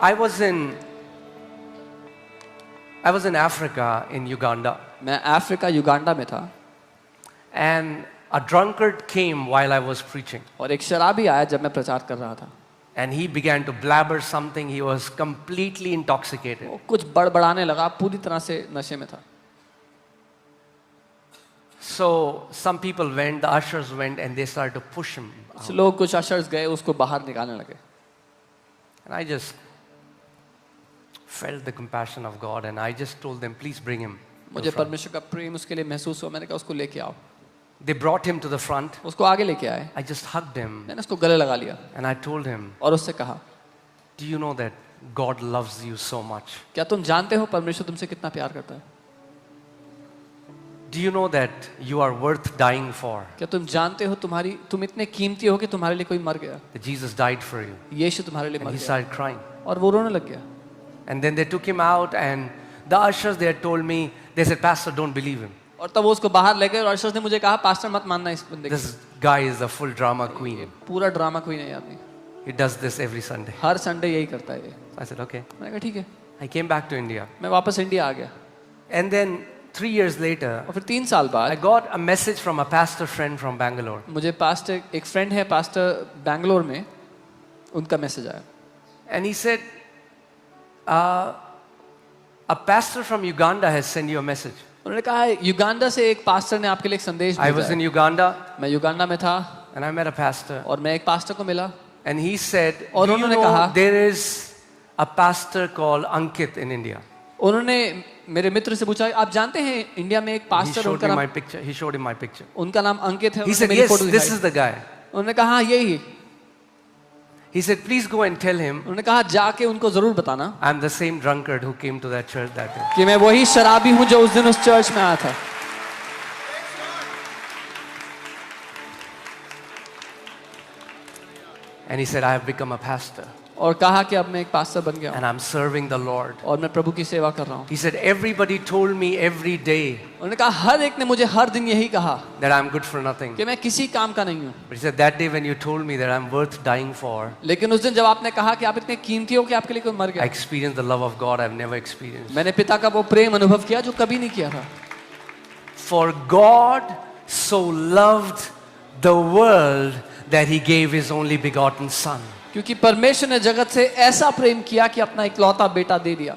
I was in Africa, in Uganda, मैं Africa Uganda में था and a drunkard came while I was preaching, और एक शराबी आया जब मैं प्रचार कर रहा था. and he began to blabber something. He was completely intoxicated. वो कुछ बड़बड़ाने लगा, पूरी तरह से नशे में था. So some people went, the ushers went, and they started to push him out. लोग, कुछ अशर्स गए, उसको बाहर निकालने लगे. And I just felt the compassion of God, and I just told them, please bring him to the मुझे front. परमेश्वर का प्रेम उसके लिए महसूस हुआ. मैंने कहा उसको लेके आओ. They brought him to the front. उसको आगे लेके आए. I just hugged him, मैंने उसको गले लगा लिया and I told him, और उससे कहा, do you know that God loves you so much? क्या तुम जानते हो परमेश्वर तुमसे कितना प्यार करता है? Do you know that you are worth dying for? क्या तुम जानते हो तुम इतने कीमती हो कि तुम्हारे लिए कोई मर गया? That Jesus died for you. यीशु तुम्हारे लिए And मर he गया. started crying. और वो रोने लग गया. And then they took him out, and the ushers, they had told me, they said, Pastor, don't believe him. और तब वो उसको बाहर ले गए और अरशद ने मुझे कहा, पास्टर मत मानना इस बंदे को. This guy is a full drama queen. पूरा ड्रामा कोई नहीं आदमी. He does this every Sunday. Her Sunday यही करता है ये. So I said, okay. मैंने कहा ठीक है. I came back to India. मैं वापस इंडिया आ गया. And then 3 years later, और फिर 3 साल I बाद got a message from a pastor friend from Bangalore. मुझे पास्टर, एक फ्रेंड है पास्टर बैंगलोर में, उनका मैसेज आया. And he said, a pastor from Uganda has sent you a message. उन्होंने कहा युगांडा से एक पास्टर ने आपके लिए एक संदेश I भेजा was है. in Uganda, मैं युगांडा में था and I met a pastor. और मैं एक पास्टर को मिला. And he said, और do you उन्होंने know कहा- there is a pastor called Ankit in India? उन्होंने मेरे मित्र से पूछा, आप जानते हैं इंडिया में एक He पास्टर, showed उनका me नाम my picture. He showed him my picture. उनका नाम अंकित है. He उन्होंने said, मेरी yes, फोटो this दिखाई. is the guy. उन्होंने कहा हाँ यही. He said, please go and tell him उन्होंने कहा जाके उनको जरूर बताना I'm the same drunkard who came to that church that day. कि मैं वही शराबी हूँ जो उस दिन उस चर्च में आया था. And he said, I have become a pastor, और कहा कि अब मैं एक पास्टर बन गया हूँ and I'm serving the Lord. और मैं प्रभु की सेवा कर रहा हूँ. He said, everybody told me every day उन्होंने कहा हर एक ने मुझे हर दिन यही कहा that I'm good for nothing. कि मैं किसी काम का नहीं हूँ. But he said, that day when you told me that I'm worth dying for, लेकिन उस दिन जब आपने कहा कि आप इतने कीमती हो कि आपके लिए कोई मर I गया, experienced the love of God I've never experienced. मैंने पिता का वो प्रेम अनुभव किया जो कभी नहीं किया था. For God so loved the world that he gave his only begotten son. क्योंकि परमेश्वर ने जगत से ऐसा प्रेम किया कि अपना इकलौता बेटा दे दिया.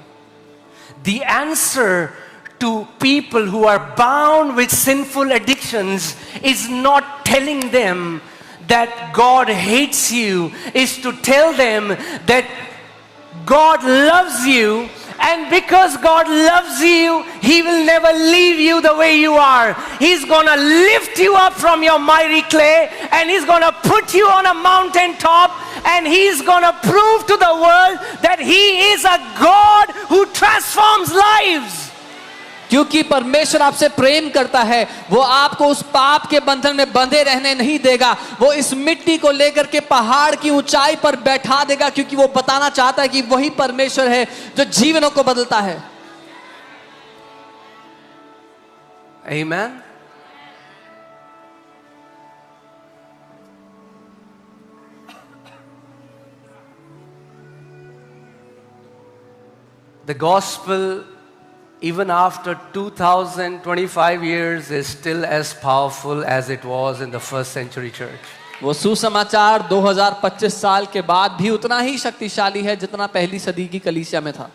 The answer to people who are bound with sinful addictions is not telling them that God hates you, is to tell them that God loves you, and because God loves you, He will never leave you the way you are. He's gonna lift you up from your miry clay, and He's gonna put you on a mountain top, and He's gonna prove to the world that He is a God who transforms lives. क्योंकि परमेश्वर आपसे प्रेम करता है, वो आपको उस पाप के बंधन में बंधे रहने नहीं देगा. वो इस मिट्टी को लेकर के पहाड़ की ऊंचाई पर बैठा देगा, क्योंकि वो बताना चाहता है कि वही परमेश्वर है जो जीवनों को बदलता है. Amen. The gospel, even after 2025 years, is still as powerful as it was in the first century church. वो सुसमाचार 2025 साल के बाद भी उतना ही शक्तिशाली है जितना पहली सदी की कलीसिया में था.